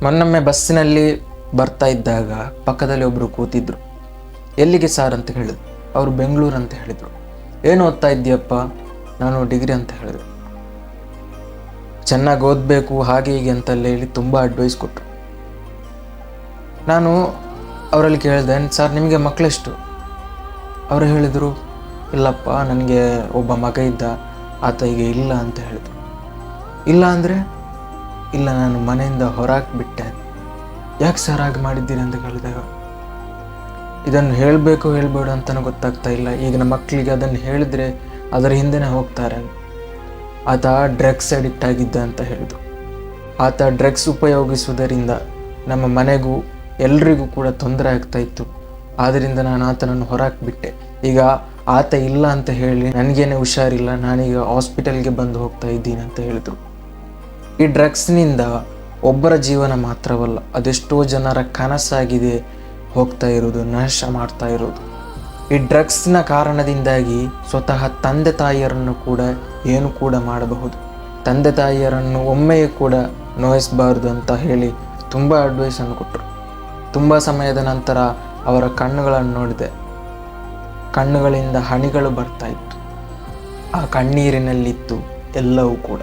ಮೊನ್ನೊಮ್ಮೆ ಬಸ್ಸಿನಲ್ಲಿ ಬರ್ತಾ ಇದ್ದಾಗ ಪಕ್ಕದಲ್ಲಿ ಒಬ್ಬರು ಕೂತಿದ್ರು. ಎಲ್ಲಿಗೆ ಸಾರ್ ಅಂತ ಹೇಳಿದ್ರು. ಅವರು ಬೆಂಗಳೂರು ಅಂತ ಹೇಳಿದರು. ಏನು ಓದ್ತಾ ಇದ್ದೀಯಪ್ಪ? ನಾನು ಡಿಗ್ರಿ ಅಂತ ಹೇಳಿದೆ. ಚೆನ್ನಾಗಿ ಓದಬೇಕು ಹಾಗೆ ಹೀಗೆ ಅಂತೆಲ್ಲ ಹೇಳಿ ತುಂಬ ಅಡ್ವೈಸ್ ಕೊಟ್ಟರು. ನಾನು ಅವರಲ್ಲಿ ಕೇಳಿದೆ, ಸರ್ ನಿಮಗೆ ಮಕ್ಕಳೆಷ್ಟು? ಅವರು ಹೇಳಿದರು, ಇಲ್ಲಪ್ಪ ನನಗೆ ಒಬ್ಬ ಮಗ ಇದ್ದ, ಆತ ಈಗ ಇಲ್ಲ ಅಂತ ಹೇಳಿದರು. ಇಲ್ಲ ಅಂದರೆ? ಇಲ್ಲ, ನಾನು ಮನೆಯಿಂದ ಹೊರಹಾಕಿಬಿಟ್ಟೆ. ಯಾಕೆ ಸರ್ ಹಾಗೆ ಮಾಡಿದ್ದೀರಿ ಅಂತ ಕೇಳಿದಾಗ, ಇದನ್ನು ಹೇಳಬೇಕು ಹೇಳಬೇಡ ಅಂತಲೂ ಗೊತ್ತಾಗ್ತಾ ಇಲ್ಲ. ಈಗಿನ ಮಕ್ಕಳಿಗೆ ಅದನ್ನು ಹೇಳಿದರೆ ಅದರ ಹಿಂದೆನೇ ಹೋಗ್ತಾರೆ. ಆತ ಡ್ರಗ್ಸ್ ಅಡಿಕ್ಟ್ ಆಗಿದ್ದ ಅಂತ ಹೇಳಿದರು. ಆತ ಡ್ರಗ್ಸ್ ಉಪಯೋಗಿಸುವುದರಿಂದ ನಮ್ಮ ಮನೆಗೂ ಎಲ್ರಿಗೂ ಕೂಡ ತೊಂದರೆ ಆಗ್ತಾ ಇತ್ತು. ಆದ್ದರಿಂದ ನಾನು ಆತನನ್ನು ಹೊರಹಾಕಿಬಿಟ್ಟೆ. ಈಗ ಆತ ಇಲ್ಲ ಅಂತ ಹೇಳಿ ನನಗೇನೆ ಹುಷಾರಿಲ್ಲ, ನಾನೀಗ ಹಾಸ್ಪಿಟಲ್ಗೆ ಬಂದು ಹೋಗ್ತಾ ಇದ್ದೀನಿ ಅಂತ ಹೇಳಿದರು. ಈ ಡ್ರಗ್ಸ್ನಿಂದ ಒಬ್ಬರ ಜೀವನ ಮಾತ್ರವಲ್ಲ, ಅದೆಷ್ಟೋ ಜನರ ಕನಸಾಗಿದೆ ಹೋಗ್ತಾ ಇರೋದು, ನಾಶ ಮಾಡ್ತಾ ಇರೋದು. ಈ ಡ್ರಗ್ಸ್ನ ಕಾರಣದಿಂದಾಗಿ ಸ್ವತಃ ತಂದೆ ತಾಯಿಯರನ್ನು ಕೂಡ ಏನು ಕೂಡ ಮಾಡಬಹುದು. ತಂದೆ ತಾಯಿಯರನ್ನು ಒಮ್ಮೆಯೂ ಕೂಡ ನೋಯಿಸಬಾರ್ದು ಅಂತ ಹೇಳಿ ತುಂಬ ಅಡ್ವೈಸನ್ನು ಕೊಟ್ಟರು. ತುಂಬ ಸಮಯದ ನಂತರ ಅವರ ಕಣ್ಣುಗಳನ್ನು ನೋಡಿದೆ. ಕಣ್ಣುಗಳಿಂದ ಹನಿಗಳು ಬರ್ತಾ ಇತ್ತು. ಆ ಕಣ್ಣೀರಿನಲ್ಲಿತ್ತು ಎಲ್ಲವೂ ಕೂಡ.